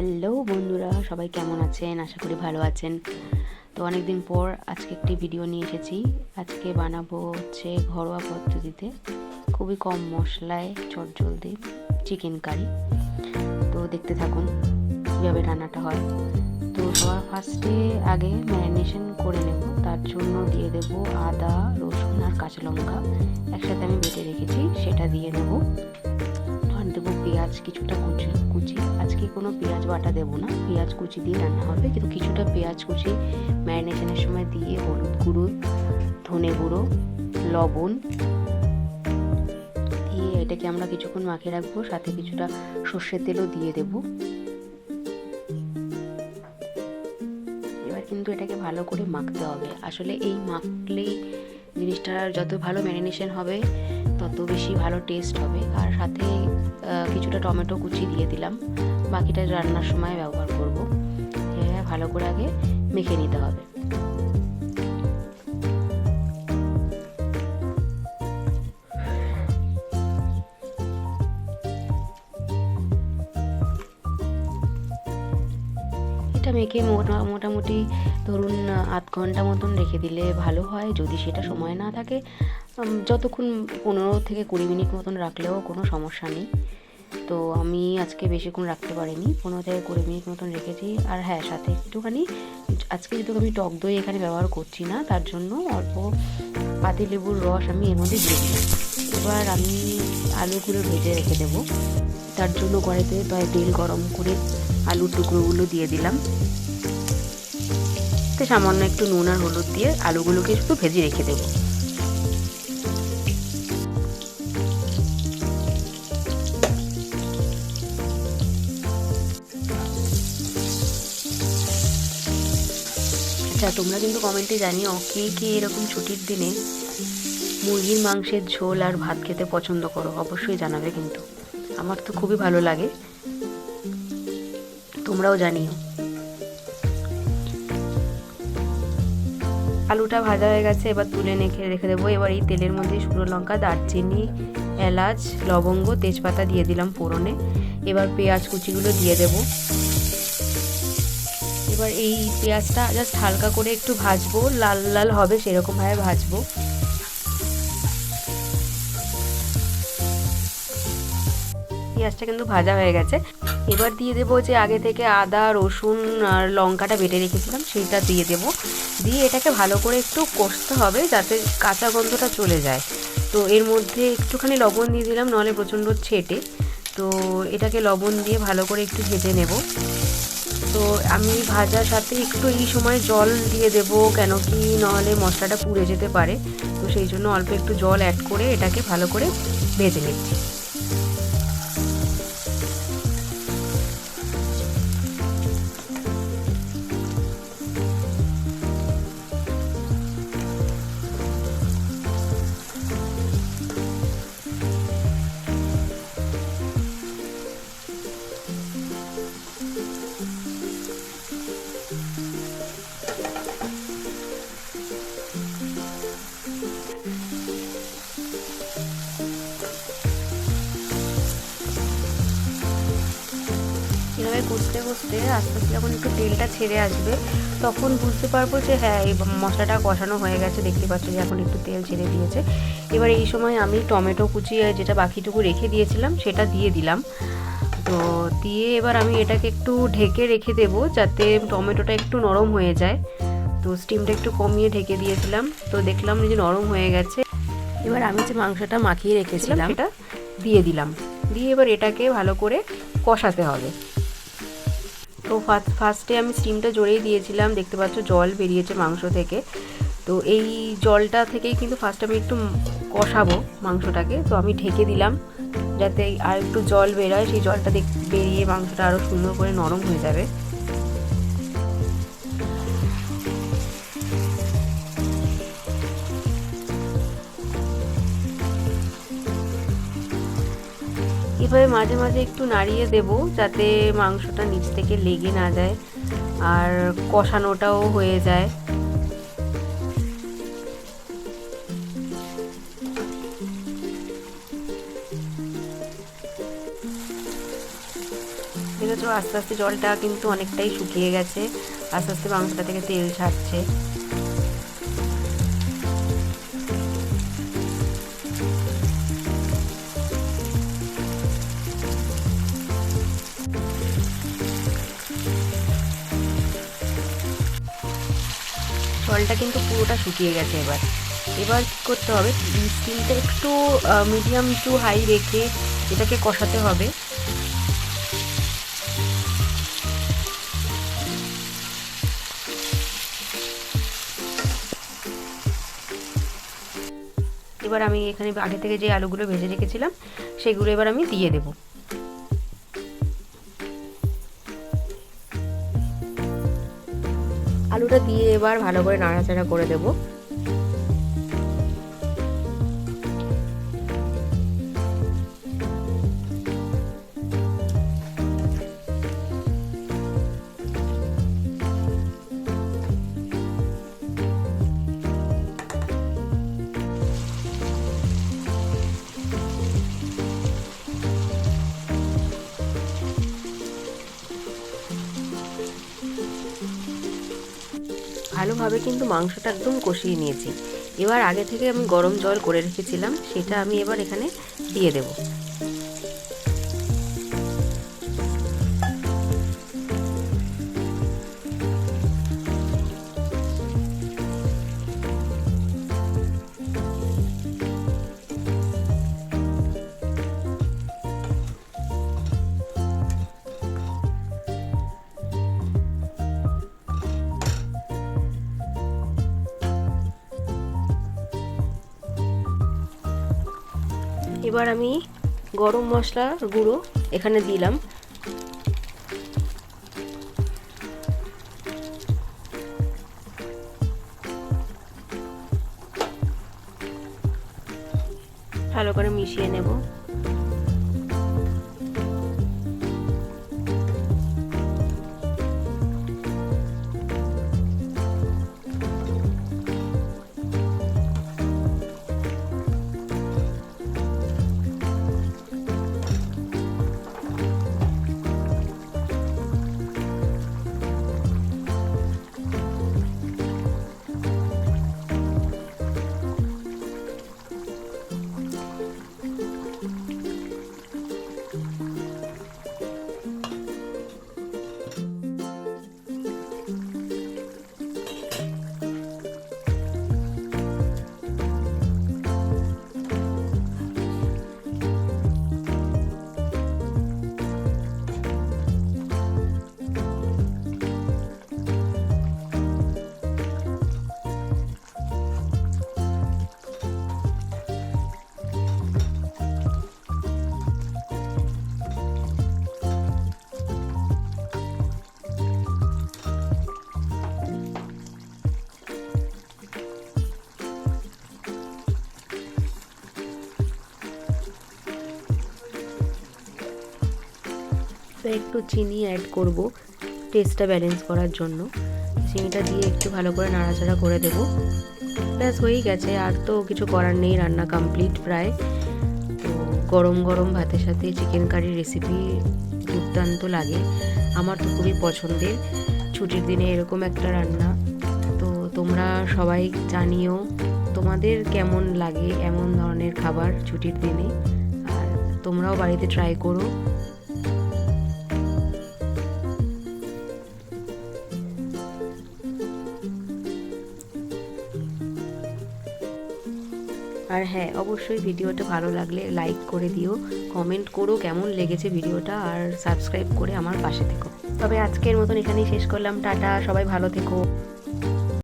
Hello বন্ধুরা, সবাই কেমন আছেন? আশা করি ভালো আছেন। তো অনেক দিন পর আজকে একটি ভিডিও নিয়ে এসেছি। আজকে বানাবো হচ্ছে ঘরোয়া পদ্ধতিতে খুবই কম মশলায় চটজলদি চিকেন কারি। তো দেখতে থাকুন কীভাবে রান্নাটা হয়। তো সবার ফার্স্টে আগে ম্যারিনেশন করে নেব। তার জন্য দিয়ে দেব আদা, রসুন আর কাঁচা লঙ্কা একসাথে আমি বেটে রেখেছি, সেটা দিয়ে নেব। আর দেবো পেঁয়াজ কিছুটা কুচি। আজকে কোনো পেঁয়াজ বাটা দেবো না, পেঁয়াজ কুচি দিয়ে রান্না হবে, কিন্তু কিছুটা পেঁয়াজ কুচি ম্যারিনেশনের সময় দিয়ে হলুদ গুঁড়ো, ধনে গুঁড়ো, লবণ দিয়ে এটাকে আমরা কিছুক্ষণ মাখিয়ে রাখবো। সাথে কিছুটা সর্ষের তেলও দিয়ে দেব। এবার কিন্তু এটাকে ভালো করে মাখতে হবে। আসলে এই মাখলেই জিনিসটা যত ভালো ম্যারিনেশন হবে তত বেশি ভালো টেস্ট হবে। আর সাথে কিছুটা টমেটো কুচি দিয়ে দিলাম, বাকিটা রান্নার সময় ব্যবহার করব। ভালো করে আগে মেখে নিতে হবে। এটা মেখে মোটামুটি ধরুন আধ ঘন্টা মতন রেখে দিলে ভালো হয়। যদি সেটা সময় না থাকে, যতক্ষণ 15 থেকে 20 মিনিট মতন রাখলেও কোনো সমস্যা নেই। তো আমি আজকে বেশিক্ষণ রাখতে পারিনি, 15 থেকে 20 মিনিট মতন রেখেছি। আর হ্যাঁ, সাথে একটুখানি আজকে যেহেতু আমি টক দই এখানে ব্যবহার করছি না, তার জন্য অল্প পাতিলেবুর রস আমি এর মধ্যে দিয়ে দিই। এবার আমি আলুগুলো ভেজে রেখে দেবো। তার জন্য কড়াইতে তেল গরম করে আলুর টুকরোগুলো দিয়ে দিলাম। তো সামান্য একটু নুন আর হলুদ দিয়ে আলুগুলোকে একটু ভেজে রেখে দেবো। আচ্ছা, তোমরা কিন্তু কমেন্টে জানিও কে এরকম ছুটির দিনে মুরগির মাংসের ঝোল আর ভাত খেতে পছন্দ করো। অবশ্যই জানাবে, কিন্তু আমার তো খুবই ভালো লাগে, তোমরাও জানিও। আলুটা ভাজা হয়ে গেছে, এবার তুলে রেখে দেবো। এবার এই তেলের মধ্যে শুকনো লঙ্কা, দারচিনি, এলাচ, লবঙ্গ, তেজপাতা দিয়ে দিলাম ফোড়নে। এবার পেঁয়াজ কুচিগুলো দিয়ে দেব। এবার এই পেঁয়াজটা জাস্ট হালকা করে একটু ভাজবো, লাল লাল হবে সেরকমভাবে ভাজবো। পেঁয়াজটা কিন্তু ভাজা হয়ে গেছে। এবার দিয়ে দেবো যে আগে থেকে আদা, রসুন আর লঙ্কাটা বেটে রেখেছিলাম, সেইটা দিয়ে দেব। দিয়ে এটাকে ভালো করে একটু কষতে হবে যাতে কাঁচা গন্ধটা চলে যায়। তো এর মধ্যে একটুখানি লবণ দিয়ে দিলাম, নাহলে প্রচণ্ড ছেটে। তো এটাকে লবণ দিয়ে ভালো করে একটু ভেজে নেব। তো আমি ভাজার সাথে একটু এই সময় জল দিয়ে দেব, কেন কি নাহলে মশলাটা পুড়ে যেতে পারে। তো সেই জন্য অল্প একটু জল অ্যাড করে এটাকে ভালো করে ভেজে নিচ্ছি। এভাবে কষতে কষতে আস্তে আস্তে যখন একটু তেলটা ছেড়ে আসবে, তখন বুঝতে পারবো যে হ্যাঁ, এই মশলাটা কষানো হয়ে গেছে। দেখতে পাচ্ছ যে এখন একটু তেল ছেড়ে দিয়েছে। এবার এই সময় আমি টমেটো কুচি যেটা বাকিটুকু রেখে দিয়েছিলাম সেটা দিয়ে দিলাম। তো দিয়ে এবার আমি এটাকে একটু ঢেকে রেখে দেবো যাতে টমেটোটা একটু নরম হয়ে যায়। তো স্টিমটা একটু কমিয়ে ঢেকে দিয়েছিলাম, তো দেখলাম যে নরম হয়ে গেছে। এবার আমি যে মাংসটা মাখিয়ে রেখেছিলাম সেটা দিয়ে দিলাম। দিয়ে এবার এটাকে ভালো করে কষাতে হবে। তো ফার্স্টে আমি স্টিমটা জোরেই দিয়েছিলাম, দেখতে পাচ্ছ জল বেরিয়েছে মাংস থেকে। তো এই জলটা থেকেই কিন্তু ফার্স্ট আমি একটু কষাবো মাংসটাকে। তো আমি ঢেকে দিলাম যাতে আর একটু জল বেরোয়, সেই জলটা বেরিয়ে মাংসটা আরও সুন্দর করে নরম হয়ে যাবে। এভাবে মাঝে মাঝে একটু নাড়িয়ে দেব যাতে মাংসটা নিচ থেকে লেগে না যায় আর কষানোটাও হয়ে যায়। দেখেছো আস্তে আস্তে জলটা কিন্তু অনেকটাই শুকিয়ে গেছে, আস্তে আস্তে মাংসটা থেকে তেল ছাড়ছে। জলটা কিন্তু পুরোটা শুকিয়ে গেছে। এবার কী করতে হবে, স্টিমটা একটু মিডিয়াম টু হাই রেখে এটাকে কষাতে হবে। এবার আমি এখানে আগে থেকে যে আলুগুলো ভেজে রেখেছিলাম সেগুলো এবার আমি দিয়ে দেব। আলুটা দিয়ে এবার ভালো করে নাড়াচাড়া করে দেব। ভালোভাবে কিন্তু মাংসটা একদম কষিয়ে নিয়েছি। এবার আগে থেকে আমি গরম জল করে রেখেছিলাম, সেটা আমি এবার এখানে দিয়ে দেব। এবার আমি গরম মশলা গুঁড়ো এখানে দিলাম। ভালো করে মিশিয়ে নেব। একটু চিনি অ্যাড করব টেস্টটা ব্যালেন্স করার জন্য। চিনিটা দিয়ে একটু ভালো করে নাড়াচাড়া করে দেব। ব্যাস হয়েই গেছে, আর তো কিছু করার নেই, রান্না কমপ্লিট প্রায়। তো গরম গরম ভাতের সাথে চিকেন কারি রেসিপি দুর্দান্ত লাগে, আমার তো খুবই পছন্দের। ছুটির দিনে এরকম একটা রান্না। তো তোমরা সবাই জানিও তোমাদের কেমন লাগে এমন ধরনের খাবার ছুটির দিনে, আর তোমরাও বাড়িতে ট্রাই করো। আর হ্যাঁ, অবশ্যই ভিডিওটা ভালো লাগলে লাইক করে দিও, কমেন্ট করো কেমন লেগেছে ভিডিওটা, আর সাবস্ক্রাইব করে আমার পাশে থেকো। তবে আজকের মতন এখানেই শেষ করলাম। টাটা, সবাই ভালো থেকো।